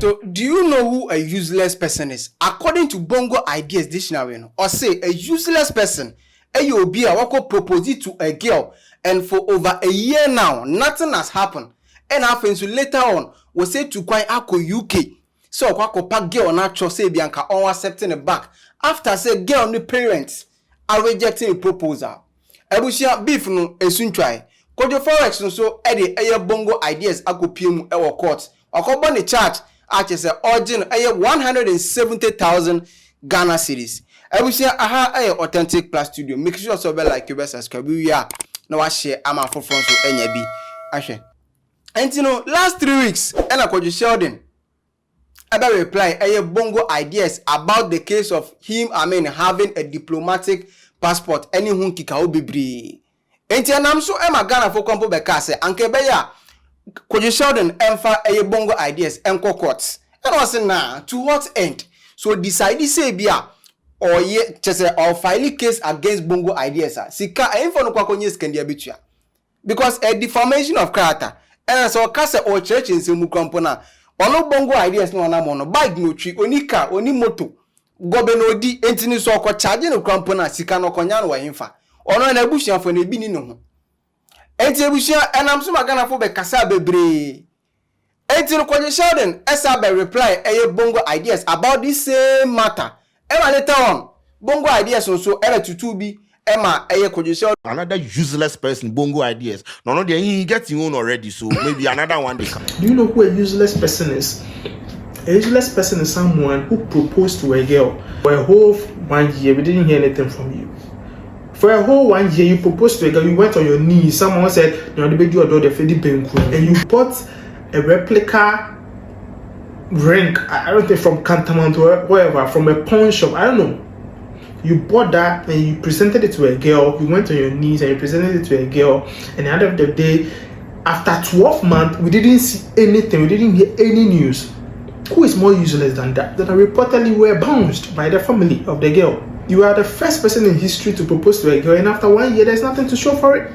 So, do you know who a useless person is? According to Bongo Ideas Dictionary, or say a useless person, a be a wako propose to a girl, and for over a year now, nothing has happened. And happens so later on, we say to quite ako UK. So wako pack girl na cho say bianca on accepting it back. After say girl the parents are rejecting the proposal. Ebusia beef no esun try. Kojo Forex no so ede eye Bongo Ideas ako pm ewo court. Okobo ne charge ache say origin eye 170,000 Ghana cedis. Ebusia aha eye authentic plus studio. Make sure so be like you best subscribe we are na wa share ama for front so enya bi ahwe. And you know last 3 weeks ena Kojo Sheldon about reply eye Bongo Ideas about the case of him having a diplomatic passport any hun kika obibri. Enti anam so ema Ghana for kompo be ka say anke be ya Kojo Sheldon emfa eye Bongo Ideas enko court. And was na to what end? So decide say bia or ye chese or file case against Bongo Ideas. Sika enfo no kwakonye skandia bitua. Because a defamation of character. And so kase or church in semu kompo na ono Bongo Ideas no na mono bag no twi onika oni moto gobe no di entini so ko charge no kompo na sika no konya no wa hemfa. Ono na ebusia fo na bi ni no ho. Enti ebusia enam so magana fo be kasa bebre. Enti no Kojo Sheldon esa be reply eye Bongo Ideas about this same matter. Ema later on Bongo Ideas so ere tutu bi ema eye Kojo Sheldon another useless person. Bongo Ideas no he gets his own already, so maybe another one they come. Do you know who a useless person is? A useless person is someone who proposed to a girl for a whole 1 year. We didn't hear anything from you. For a whole 1 year, you proposed to a girl, you went on your knees. Someone said, no, the baby or the Fedi Benku, and you bought a replica ring, I don't think from Cantonment or wherever, from a pawn shop, I don't know. You bought that and you presented it to a girl, you went on your knees and you presented it to a girl, and at the end of the day, after 12 months, we didn't see anything, we didn't hear any news. Who is more useless than that? That reportedly were bounced by the family of the girl. You are the first person in history to propose to a girl, and after 1 year, there's nothing to show for it.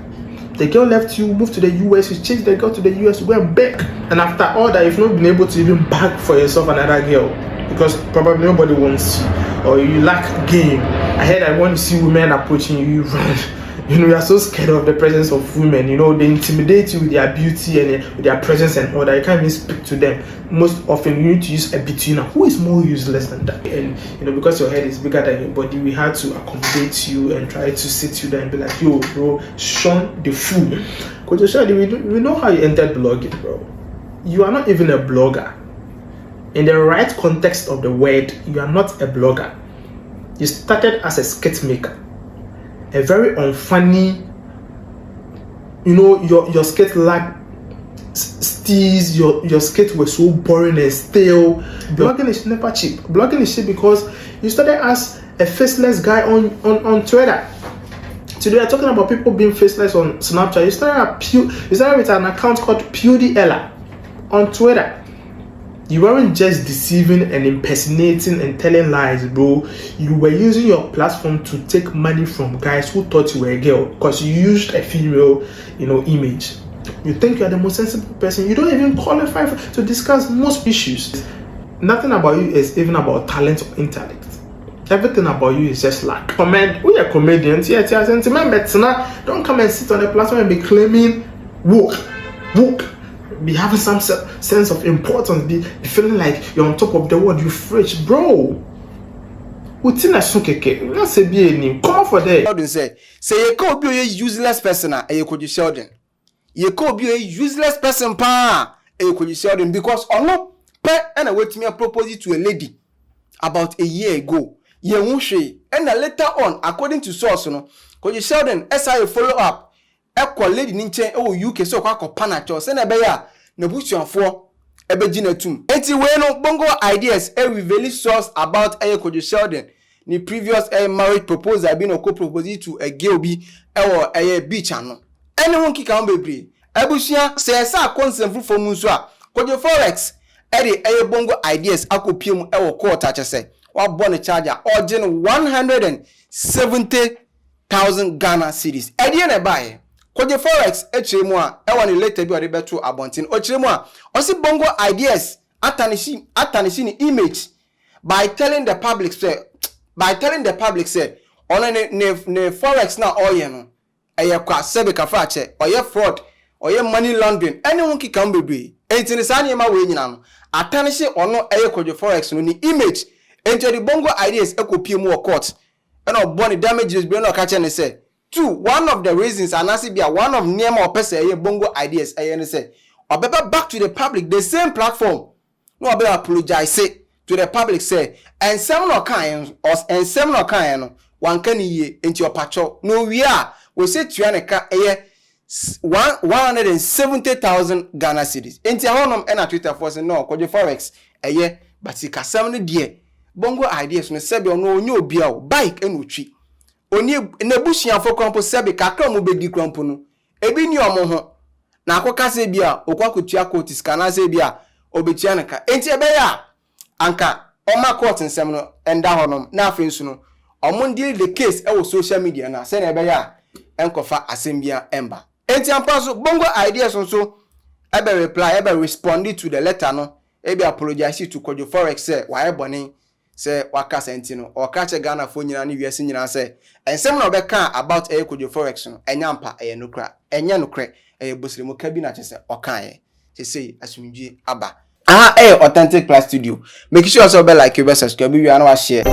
The girl left you, moved to the US, you changed the girl to the US to go and beg. And after all that, you've not been able to even beg for yourself another girl. Because probably nobody wants you, or you lack game. I heard that when you see women approaching you, you run. You know, you are so scared of the presence of women. You know, they intimidate you with their beauty and with their presence and all that. You can't even speak to them. Most often, you need to use a betweener. Who is more useless than that? And, you know, because your head is bigger than your body, we had to accommodate you and try to sit you down and be like, yo, bro, shun the fool. Kojo Sheldon, we know how you entered blogging, bro. You are not even a blogger. In the right context of the word, you are not a blogger. You started as a skit maker. A very unfunny, you know, your skit lacked steez, your skits were so boring and stale. Blogging is never cheap. Blogging is cheap because you started as a faceless guy on Twitter. Today we're talking about people being faceless on Snapchat. You started with an account called PewDiePie on Twitter. You weren't just deceiving and impersonating and telling lies, bro. You were using your platform to take money from guys who thought you were a girl because you used a female, you know, image. You think you are the most sensible person. You don't even qualify to discuss most issues. Nothing about you is even about talent or intellect. Everything about you is just like we are comedians. Yeah, don't come and sit on the platform and be claiming woke. Be having some sense of importance, be feeling like you're on top of the world, you fresh, bro. Let's say be a name. Come on for that. Sheldon say you could be a useless person, you could Sheldon. You could be a useless person, you could Sheldon, because no and I wait me a proposal to a lady about a year ago. You won't say, and later on, according to source, could Sheldon, as I follow up. Ekwa lady ninche UK so kwa panacho se na be ya na busuafo ebegina tum enti we no Bongo Ideas reveal source about Kojo Sheldon ni previous marriage proposal bi no propose to a girl bi ewo beach ano ene won kika on bebre abusia se sa consent for mu so a Kojo Forex Bongo Ideas akopiem ewo court a chese wa born charger urging 170,000 Ghana cedis na buy Kojo Forex echiremu a ewa ni later bi ode beto abontin ochiremu a osi Bongo Ideas atanishi ni image by telling the public say ono ne forex na oye no eye kwa sebe kafa che oye fraud oye money laundering anyone ki kan bebre enti ne sa nyema we nyina no atanishi ono eye Kojo forex no ni image enti the bongo ideas ekopie mu court and obone damages be no ka che ne say one of the reasons anasi bia one of niema opese eye bongo ideas eye ne say obeba back to the public the same platform no obeba apologize to the public say and some no kan no one can ye into your pacho no we are we say tuaneka eye 170,000 Ghana cedis enti ahonom na Twitter for say no Kojo forex eye but sikasam no de bongo ideas no sebe ono onye obi a bike eno twi oni nebushia for kwampo sebe kakra mo bedi kwampo no ebi ni omo ho na akoka se bia okwakotua court scanner se bia obetua nka enti ebe ya anka oma court nsem no enda honom na afensu no omo deal the case e wo social media na se na ebe ya enkofa asembia emba enti ampa so bongo ideas so ebe reply ebe respond to the letter no ebe apologize to Kojo forex say why boni say waka senti no o ka che Ghana fo nyina ne wiase nyina say ensem na obeka about Kojo forex no enyampa nokra enya nokre bosremo kabi na chese o kan ye say asumdwe aba authentic class studio make sure also be like you be subscribe you and share